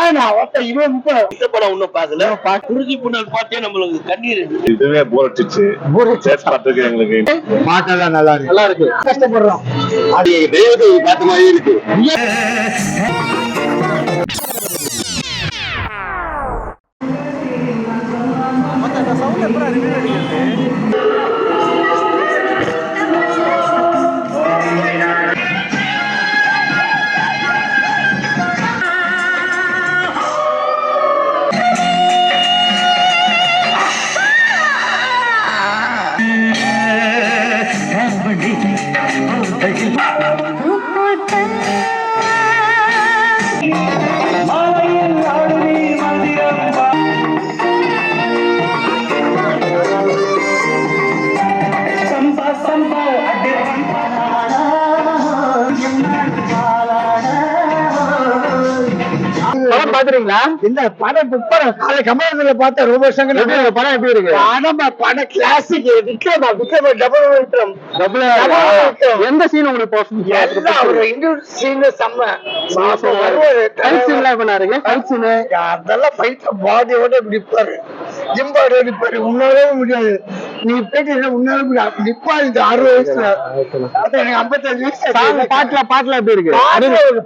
இந்த படம் ஒன்னும் பாக்கல. குருதி புண்ணல் பார்த்தே நம்மளுக்கு கண்ணீர். இதுவே போர் அடிச்சிச்சு. பார்த்துருக்கு எங்களுக்கு. பாட்டெல்லாம் நல்லா இருக்கு. கஷ்டப்படுறோம். அது தெய்வத்தை பார்த்த மாதிரி இருக்கு. பாத்துறீங்களா? இந்த படம் காலை கமலத்துல பார்த்தா ரொம்ப வருஷம் படம் எப்படி இருக்கு? படம் கிளாசிக். எந்த சீன் உங்களுக்கு அதெல்லாம் பாடியோட நிப்பாரு, ஜிம்பாடியோட நிப்பாரு. உன்னாலே முடியாது. நீ பேட்டி உன்னால முடியாது நிப்பாரு. இந்த 60 வயசுல எனக்கு 55 வயசு. பாட்டுல எப்படி இருக்கு?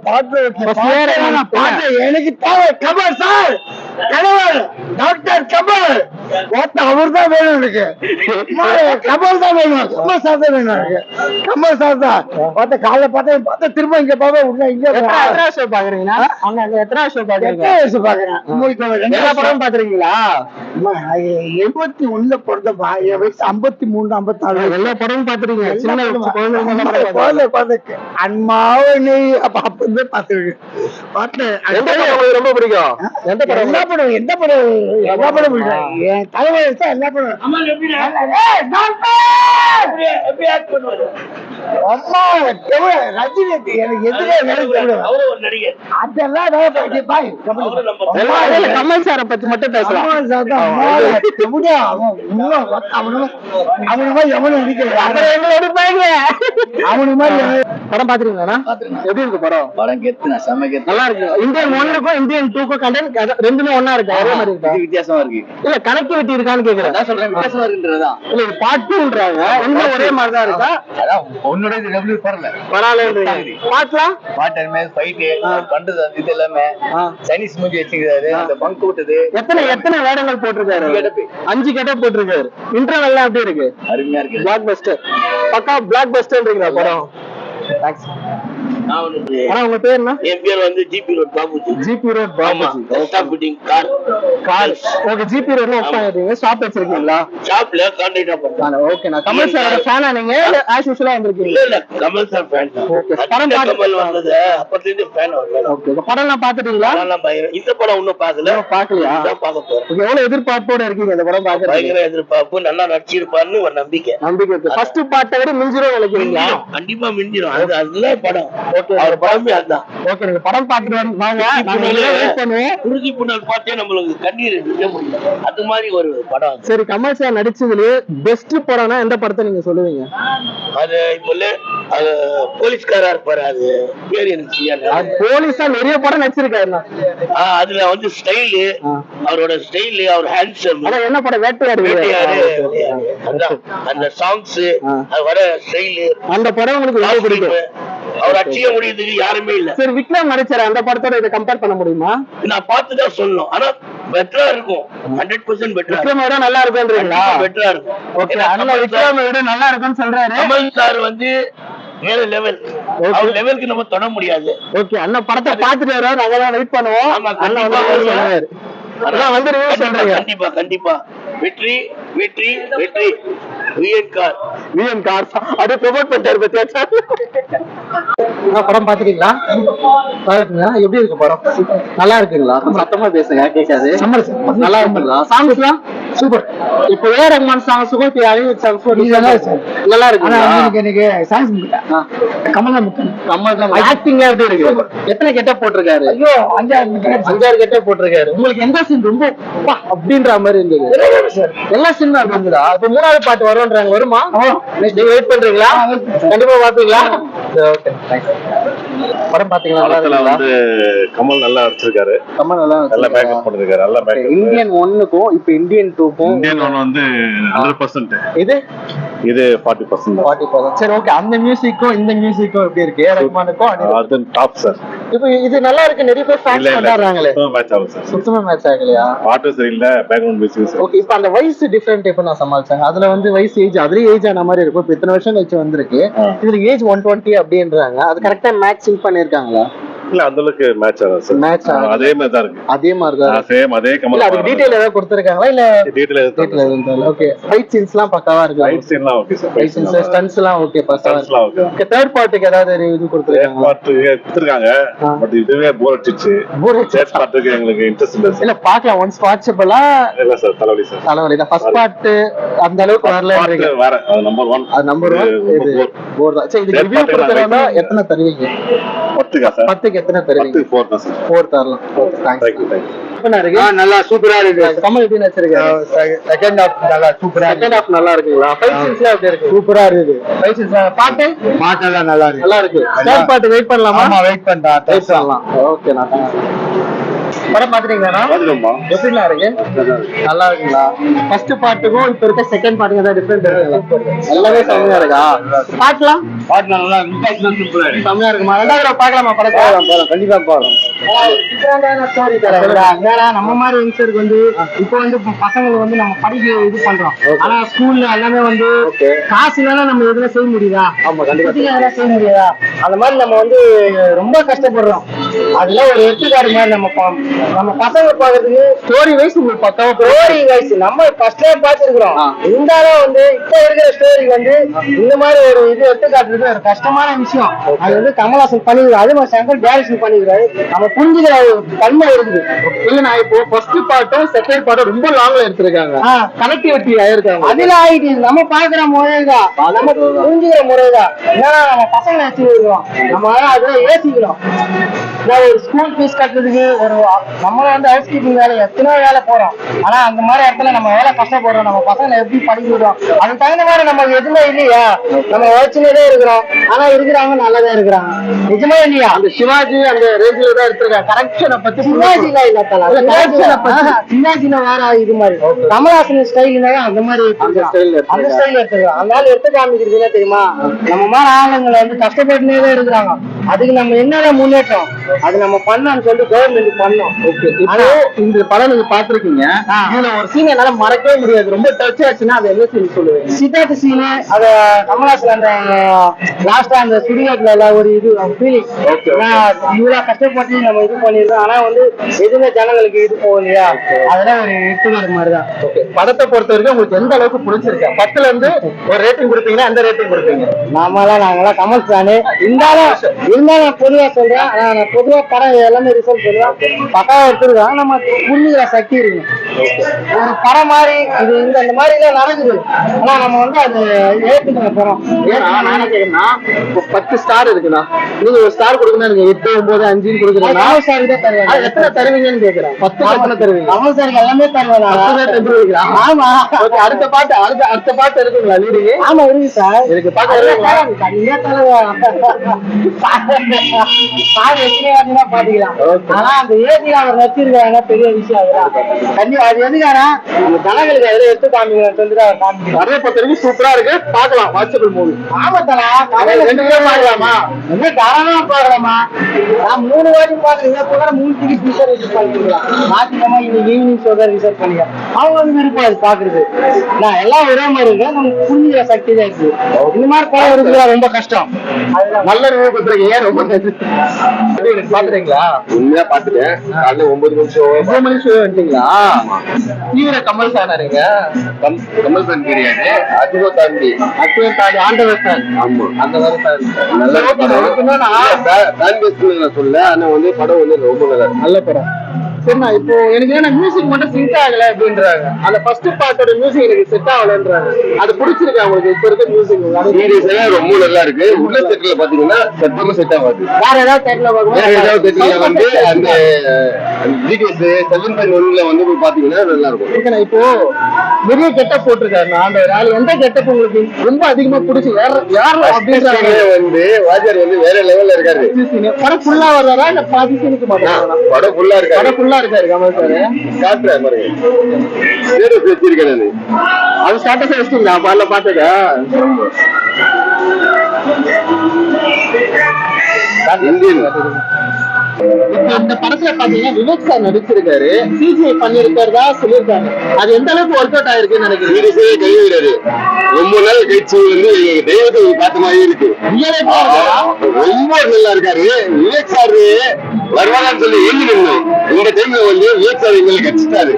பாட்டு எனக்கு தேவை கமல் சார். கணவர் டாக்டர் கமல். அவர் தான் வேணும் எனக்கு. கமல் தான் வேணும். கமல் சார் தான் வேணும் எனக்கு. கமல் சார் தான் பார்த்த காலைல பார்த்தா திரும்ப இங்க பாப்பா எத்தனை ஷோ பாக்குறீங்கன்னா? அங்க எத்தனை ஷோ பாக்குறீங்க? எல்லா படமும் பாத்துருக்கீங்களா? 81 பிறந்தப்பா. என் வயசு 53 54. எல்லா படமும் பாத்துருக்கீங்க? அன்மாவனி அப்ப பாத்துருக்கேன். பாட்டு ரொம்ப பிடிக்கும். எந்த படம் எந்த படம் பிடிக்கும்? என் தலைவர் எல்லா படம். அம்மா ரஜினி எனக்கு எதிரே கமல் சாரை பத்தி மட்டும் பேசலாம். படம் பாத்துருக்கீங்களா? எப்படி இருக்கு படம்? படம் கெத்துனா செம நல்லா இருக்கு. இந்தியன் 1க்கும் இந்தியன் 2க்கும் கண்டென்ட் ரெண்டுமே ஒண்ணா இருக்கு. ஒரே மாதிரி இருக்கு. வித்தியாசமா இருக்கு. இல்ல கனெக்டிவிட்டி இருக்கான்னு கேக்குறேன். நான் சொல்றேன் வித்தியாசமா இருக்குன்றதுதான். இல்ல பார்ட் 2ன்றாங்க. ரெண்டும் ஒரே மாதிரி தான் இருக்கா? அதான் உன்னோட இது டபுள் பரவாயில்லைன்றீங்க. பாட்லாம் பாட்டமே ஃபைட் பண்றது இது எல்லாமே சைனீஸ் மூஞ்சி வச்சிருக்காரு. அந்த பங்க் விட்டது எத்தனை வேடங்கள் போட்டிருக்காரு? 5 கெட்டப் போட்டிருக்காரு. இன்டர்வெல்லாம் எப்படி இருக்கு? அருமையா இருக்கு. பிளாக் பஸ்டர். பக்கா பிளாக் பஸ்டர்ன்றீங்களா படம்? தேங்க்ஸ். உங்க பேர் என்ன? என் பேர் வந்து GP road Babuji. GP road Babuji. Stop fitting car. Okay. GP ரோட்ல ஒர்க் பண்ணிட்டீங்க. ஷாப் வச்சிருக்கீங்களா? ஷாப்ல கான்ட்ராக்டா பண்றேன். ஓகே. நான் கமல் சாரோட ஃபேனா நீங்க? ஆஸ் யூசுவலா வந்திருக்கீங்க? இல்ல கமல் சார் ஃபேன். ஓகே. படம் கமல் வந்தது அப்பத்துல இருந்து ஃபேன் வரல. ஓகே. படம்லாம் பாத்துட்டீங்களா? நான் இந்த படம் இன்னும் பார்க்கல. பார்க்கலையா? அதான் பார்க்க போறேன். ஓகே. எவ்வளவு எதிர்பார்ப்போட இருக்கீங்க இந்த படம் பார்க்கறதுக்கு? பயங்கர எதிர்பார்ப்பு. நல்லா நடிச்சிருப்பான்னு ஒரு நம்பிக்கை. ஃபர்ஸ்ட் பார்ட்ட விட மிஞ்சிரும் நினைக்கிறீங்களா? கண்டிப்பா மிஞ்சிரும். அதுல படம் அவர் படமே அதுதான். ஓகே. நீங்க படம் பார்த்துட்டு வாங்க. குருதி புண்ணல் பார்த்தே நம்மளுக்கு கண்ணீர் நிக்க முடியல. அது மாதிரி ஒரு படம். சரி, கமல் சார் நடிச்சதுலயே பெஸ்ட் படம்னா எந்த படத்தை நீங்க சொல்லுவீங்க? அது இப்போ அது போலீஸ்காரா இருப்பாரு. அது பேர் எனக்கு போலீஸா நிறைய படம் நடிச்சிருக்காரு. அதுல வந்து ஸ்டைலு, அவரோட ஸ்டைலு, அவர் ஹேண்ட்ஸம். என்ன படம்? வேட்டையாடு. அந்த சாங்ஸ், அது வர ஸ்டைலு, அந்த படம் உங்களுக்கு ரொம்ப பிடிக்கும். அவர் அச்சிக்க முடியறதுக்கு யாருமே இல்ல. சரி, விக்ரம் நடிச்சாரு. அந்த படத்தோட இதை கம்பேர் பண்ண முடியுமா? நான் பார்த்துதான் சொல்லணும். ஆனா பெட்டரா இருக்கும். 100% பெட்டரா. விக்ரம் விட நல்லா இருக்கும்ன்றீங்களா? பெட்டரா இருக்கும். ஓகே. அண்ணா விக்ரம் விட நல்லா இருக்கும்னு சொல்றாரு. கமல் சார் வந்து வேற லெவல். அவர் லெவலுக்கு நம்ம தொட முடியாது. ஓகே. அண்ணா படத்தை பார்த்துட்டு வர்றாரு. நாங்க தான் வெயிட் பண்ணுவோம். அண்ணா சொல்றாரு. அதான் வந்து ரிவ்யூ சொல்றீங்க. கண்டிப்பா கண்டிப்பா. வெற்றி வெற்றி வெற்றி. விஎன் கார் அது ப்ரொமோட் பண்ணிட்டாரு பத்தியா? படம் பாத்துட்டீங்களா? எப்படி இருக்கு படம்? நல்லா இருக்குங்களா? சத்தமா பேசுங்க, கேட்காது. நல்லா இருக்குங்களா? சாங்ஸ்லாம் சூப்பர். இப்போ ஏஆர் ரஹ்மான் சாங்ஸுக்கும் நல்லா இருக்கு. எனக்கு சாங்ஸ் கமல் ஆக்டிங் எப்படி இருக்கு? எத்தனை கெட்டப் போட்டிருக்காரு? ஐயோ 5-6 கெட்டப் போட்டிருக்காரு. உங்களுக்கு எந்த சீன் ரொம்ப அப்படின்ற மாதிரி இருந்தது? எல்லா சீனும் இருந்ததா? இப்ப 3வது பாட்டு வரும்ன்றாங்க. வருமா? நீங்க வெயிட் பண்றீங்களா? கண்டிப்பா பாப்பீங்களா? ஓகே. தேங்க்ஸ். படம் பாத்தீங்களா? நல்லா படத்துல இருக்குங்களா? வந்து கமல் நல்லா நடிச்சிருக்காரு. கமல் நல்லா நல்லா பேக்கப் பண்ணிருக்காரு. நல்லா பேக்கப். இந்தியன் 1க்கும் இப்ப இந்தியன் 2க்கும் இந்தியன் ஒன் வந்து 100%. இது 40%. 40%. சரி, ஓகே. அந்த மியூசிக்கும் இந்த மியூசிக்கும் எப்படி இருக்கு? ஏ ரஹ்மானுக்கும் அது டாப் சார். இப்போ இது நல்லா இருக்கு, நிறைய பேர் ஃபேன்ஸ் பண்றாங்களே. மேட்ச் ஆகும் சார். சுத்தமா மேட்ச் ஆகலையா? பாட்டு சரியில்லை, பேக்ரவுண்ட் மியூசிக். ஓகே, இப்போ அந்த வயசு டிஃபரெண்ட் எப்ப நான் சமாளிச்சேன். அதுல வந்து வயசு ஏஜ் அதுலயே ஏஜ் ஆன மாதிரி இருக்கும். இப்போ இத்தனை வருஷம் கழிச்சு வந்திருக்கு. இதுல ஏஜ் 120 அப்படின்றாங்க. அது கரெக்டா மேட்சிங் பண்ணிருக்காங்களா? இல்ல அந்த அளவுக்கு மேட்ச் ஆகும் சார். மேட்ச் அதே மாதிரி தான் இருக்கு. அதே மாதிரி தான் சேம் அதே கமல். அது டீடைல் ஏதாவது கொடுத்திருக்காங்களா இல்ல டீடைல் எதுவும்? ஓகே, ஃபைட் சீன்ஸ்லாம் பக்காவா இருக்கு. ஃபைட் சீன்லாம் ஓகே சார். ஃபைட் சீன்ஸ் ஸ்டன்ட்ஸ்லாம் ஓகே பக்காவா இருக்கு. ஓகே, தேர்ட் பார்ட்டுக்கு ஏதாவது இது கொடுத்திருக்காங்க? பார்ட் கொடுத்திருக்காங்க. பட் இதுவே போர் அடிச்சிச்சு. தேர்ட் பார்ட்டுக்கு எங்களுக்கு இன்ட்ரஸ்ட் இல்ல. இல்ல பார்க்கலாம், ஒன்ஸ் வாட்சபிளா. இல்ல சார், தலைவலி சார். தலைவலி தான். ஃபர்ஸ்ட் பார்ட் அந்த அளவுக்கு வரல. வேற அது நம்பர் 1. அது நம்பர் 1 இது போர் தான். சரி, இது ரிவ்யூ கொடுக்கறதா எத்தனை தருவீங்க? 10க்கா சார்? 10க்கு எத்தனை தருவீங்க? 4 தான் சார். 4 தரலாம். தேங்க்ஸ். தேங்க்யூ. இருக்கு. நல்லா சூப்பரா இருக்கு. கமல் எப்படி நடிச்சிருக்காரு? செகண்ட் ஹாஃப் நல்லா சூப்பரா. செகண்ட் ஹாஃப் நல்லா இருக்குங்களா? ஃபைட் சீன்ஸ்லாம் எப்படி இருக்கு? சூப்பரா இருக்கு. ஃபைட் சீன்ஸ் பாட்டெல்லாம் நல்லா இருக்கு. நல்லா இருக்கு. தேர்ட் பார்ட் வெயிட் பண்ணலாமா? ஆமா, வெயிட் பண்ணலாம். ஓகே, நான் படம் பாத்துறீங்களா? பாத்துறோம்மா. எப்படிலாம் இருக்கு? நல்லா இருக்குங்களா? ஃபர்ஸ்ட் பார்ட்டுக்கும் இப்ப இருக்க செகண்ட் பார்ட்டுக்கும் ஏதாவது டிஃபரெண்ட் இருக்குங்களா? எல்லாமே செமையா இருக்கா? பாக்கலாம்? பாட்டு நல்லா இருக்கு. சூப்பரா இருக்கு. செமையா இருக்குமா? ரெண்டாவது பார்க்கலாமா படத்தை? போலாம், கண்டிப்பா போலாம். நம்ம மாதிரி யங்ஸ்டருக்கு வந்து இப்போ வந்து பசங்களுக்கு வந்து நம்ம படிக்க இது பண்றோம். ஆனா ஸ்கூல்ல எல்லாமே வந்து காசு இல்லைன்னா நம்ம எதுவும் செய்ய முடியுதா? எதெல்லாம் செய்ய முடியாதா? அந்த மாதிரி நம்ம வந்து ரொம்ப கஷ்டப்படுறோம். அதெல்லாம் ஒரு எடுத்துக்காட்டு மாதிரி நம்ம பசங்க பாக்குறதுக்கு ஸ்டோரி வைஸ் உங்களுக்கு பக்கம் ஸ்டோரி வைஸ் நம்ம ஃபர்ஸ்ட்ல பாத்துருக்கோம். இருந்தாலும் வந்து இப்ப இருக்கிற ஸ்டோரி வந்து இந்த மாதிரி ஒரு இது எடுத்துக்காட்டுறது ஒரு கஷ்டமான விஷயம். அது வந்து கமல்ஹாசன் பண்ணிருக்காரு. அதே மாதிரி சங்கர் டைரக்ஷன் பண்ணிருக்காரு. நம்ம புரிஞ்சுக்கிற தன்மை இருக்குது. இல்ல, நான் இப்போ ஃபர்ஸ்ட் பார்ட்டும் செகண்ட் பார்ட்டும் ரொம்ப லாங்ல எடுத்திருக்காங்க. கனெக்டிவிட்டி ஆயிருக்காங்க. அதுல ஆயிட்டு நம்ம பாக்குற முறைதான், நம்ம புரிஞ்சுக்கிற முறைதான். ஏன்னா நம்ம பசங்களை வச்சுக்கிறோம், நம்ம அதுல யோசிக்கிறோம். ஒரு ஸ்கூல் ஃபீஸ் கட்டுறதுக்கு ஒரு நம்மள வந்து ஹவுஸ் கீப்பிங் வேலை எத்தனையோ வேலை போறோம். ஆனா அந்த மாதிரி இடத்துல நம்ம வேலை கஷ்டப்படுறோம். நம்ம பசங்களை எப்படி படிக்க விடுறோம்? அதுக்கு தகுந்த மாதிரி நமக்கு எதுவுமே இல்லையா? நம்ம வச்சுனதே இருக்கிறோம். ஆனா இருக்கிறாங்க, நல்லதா இருக்கிறாங்க. நிஜமா இல்லையா? அந்த சிவாஜி அந்த ரேஞ்சில தான் எடுத்திருக்காங்க. கரெக்ஷனை பத்தி சிவாஜில இல்ல, சிவாஜில வேற இது மாதிரி கமல்ஹாசன் ஸ்டைல் அந்த மாதிரி அந்த ஸ்டைல் எடுத்துருக்காங்க. அதனால எடுத்து காமிக்கிறது என்ன தெரியுமா? நம்ம மாதிரி ஆளுங்களை வந்து கஷ்டப்பட்டுனே தான் இருக்கிறாங்க. அதுக்கு நம்ம என்னென்ன முன்னேற்றம் அது நம்ம பண்ணோம்னு சொல்லிட்டு கவர்மெண்ட் பண்ணோம். ஆனா இந்த படம் நீங்க பாத்துருக்கீங்க. இதுல ஒரு சீன் என்னால மறக்கவே முடியாது. ரொம்ப டச் ஆச்சுன்னா அது என்ன சீன் சொல்லுவீங்க? சித்தார்த்த சீன். அத கமல்ஹாசன் அந்த லாஸ்டா அந்த சுடுகாட்டுல ஒரு இது ஃபீலிங். இவ்வளவு கஷ்டப்பட்டு நம்ம இது பண்ணிருக்கோம். ஆனா வந்து எதுவுமே ஜனங்களுக்கு இது போகலையா? அதெல்லாம் ஒரு எடுத்துக்காட்டு மாதிரிதான். படத்தை பொறுத்த வரைக்கும் உங்களுக்கு எந்த அளவுக்கு பிடிச்சிருக்கு? 10ல இருந்து ஒரு ரேட்டிங் கொடுப்பீங்கன்னா எந்த ரேட்டிங் கொடுப்பீங்க? நாங்களாம் கமல் ஃபேனு. இருந்தாலும் நான் பொதுவா சொல்றேன். நான் பொதுவா படம் எல்லாமே ரிசல்ட் சொல்லுவேன். பக்காவா எடுத்துருக்கோம். நம்ம புரிஞ்சுக்கிற சக்தி இருக்கு. ஒரு படம் மாதிரி இது இந்த மாதிரி எல்லாம் நடக்குது. ஆனா நம்ம வந்து அது ஏற்றுக்க போறோம். நான் என்ன கேட்கறேன்னா, 10 ஸ்டார் இருக்குண்ணா, நீங்க ஒரு ஸ்டார் கொடுக்கணும். நீங்க 8, 9, 5 கொடுக்குறீங்க. எத்தனை தருவீங்கன்னு கேட்கிறேன். 10 எத்தனை தருவீங்க? கமல் சாருக்கு எல்லாமே தருவேன். ஆமா. அடுத்த பாட்டு இருக்குங்களா? லீடிங்? ஆமா இருக்கு சார். இருக்கு. பாத்துக்கலாம். ஆனா அந்த ஏசி அவர் நச்சிருக்காங்க பெரிய விஷயம். கண்டிப்பா அது எதுக்கான நம்ம ஜனங்களுக்கு எதிர எடுத்து காமிக்கணும் சொல்லிட்டு அவர் காமிக்கணும். நிறைய 10 வரைக்கும் சூப்பரா இருக்கு. பாக்கலாம் வாட்சபிள் மூவி. ஆமா தரா 2 பேரும் பாக்கலாமா? என்ன தாராளமா பாக்கலாமா? நான் 3 வாட்டி பாக்குறீங்க. 3 டிக்கெட் ஃபீச்சர் யூஸ் பண்ணிக்கலாம். மாத்திக்கமா இன்னைக்கு ஈவினிங் ஷோ தான் ரிசர்வ் பண்ணிக்கலாம். அவங்க வந்து விருப்பம் அது பாக்குறது. நான் எல்லாம் ஒரே மாதிரி இருக்கு. நமக்கு புரிஞ்சுக்கிற சக்தி தான் இருக்கு. இந்த மாதிரி படம் இருக்கிறது ரொம்ப கஷ்டம். நல்ல ரிவ்யூ கொடுத்துருக்கீங்க. ரொம்ப நன்றி. பாத்துறீங்களா? உண்மையா பாத்துட்டேன். காலைல 9 மணி ஷோ வந்துட்டீங்களா? தீவிர கமல் ஃபேனா நீங்க? கமல் ஃபேன் கிடையாது. அதுவும் தாண்டி ஆண்டவர் ஃபேன். ஆமா, அந்த மாதிரி ஃபேன். நல்ல படம் சொல்ல. ஆனா வந்து படம் வந்து ரொம்ப நல்ல படம். சரிண்ணா இப்போ எனக்கு ஏன்னா மியூசிக் மட்டும் சிங்க் ஆகல அப்படின்றாங்க. அந்த ஃபர்ஸ்ட் பார்ட்டோட மியூசிக் எனக்கு செட் ஆகலன்றாங்க. அது பிடிச்சிருக்கு அவங்களுக்கு இப்ப இருக்க மியூசிக் ரொம்ப நல்லா இருக்கு. உள்ள செட்ல பாத்தீங்கன்னா சத்தமா செட் ஆகாது. வேற ஏதாவது தேட்டர்ல வேற ஏதாவது செட்ல வந்து அந்த ஜிடிஎஸ் 7.1ல வந்து போய் பாத்தீங்கன்னா நல்லா இருக்கும். ஓகேண்ணா இப்போ நிறைய கெட்டப் போட்டிருக்காரு ஆண்டவர். அதுல எந்த கெட்டப் உங்களுக்கு ரொம்ப அதிகமா பிடிச்சி யாரும் அப்படின்றாங்க வந்து வாத்தியார் வந்து வேற லெவல்ல இருக்காரு. படம் ஃபுல்லா வர்றாரா இல்ல பாதி சீனுக்கு மாட்டாங்க? படம் ஃபுல்லா இருக்காரு. படம் ஃபுல்லா இருக்காரு கமல் சார். காட்டுறேன் பாருங்க. ஸ்டேட்டஸ் வச்சிருக்கேன் நான். அது ஸ்டேட்டஸ் வச்சிருக்கீங்களா? பாடல பார்த்ததா? இந்தியன் இப்ப இந்த படத்துல பாத்தீங்கன்னா விவேக் சார் நடிச்சிருக்காரு. சிஜிஐ பண்ணிருக்கிறதா சொல்லியிருக்காங்க. அது எந்த அளவுக்கு ஒர்க் அவுட் ஆயிருக்குன்னு நினைக்கிறேன். கைவிடாரு. ரொம்ப நாள் கழிச்சு வந்து தெய்வத்தை பார்த்த மாதிரி இருக்கு. ரொம்ப நல்லா இருக்காரு விவேக் சார். வருவாங்கன்னு சொல்லி ஏங்கி நின்னோம். இந்த டைம்ல வந்து விவேக் சார் எங்களை கட்சிட்டாரு.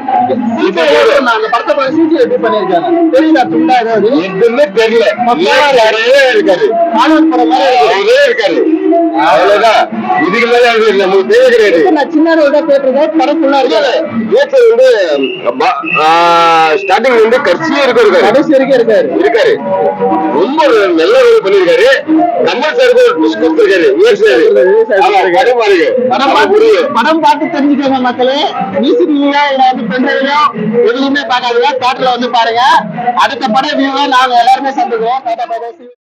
அந்த படத்தை சிஜி எப்படி பண்ணிருக்காங்க தெரியல. துண்டா ஏதாவது எதுவுமே தெரியல. இருக்காரு அவரே இருக்காரு. அவ்வளவுதான். இதுக்கு மேல நமக்கு தேவை கிடையாது. நான் சின்ன தேட்டர் படம் ஃபுல்லா இருக்காரு. விவேக் சார் வந்து ஸ்டார்டிங் வந்து கட்சியே இருக்காரு. கடைசி வரைக்கும் இருக்காரு. இருக்காரு. ரொம்ப நல்ல ரோல் பண்ணிருக்காரு. கமல் சாருக்கு ஒரு புஷ் கொடுத்திருக்காரு. படம் பார்த்து தெரிஞ்சுக்கோங்க மக்களே. மியூசிக்லயோ இல்ல வந்து பெண்களோ எதுவுமே பார்க்காதீங்க. தியேட்டர்ல வந்து பாருங்க. அடுத்த படம் வியூவை நாங்க எல்லாருமே சந்திக்கிறோம்.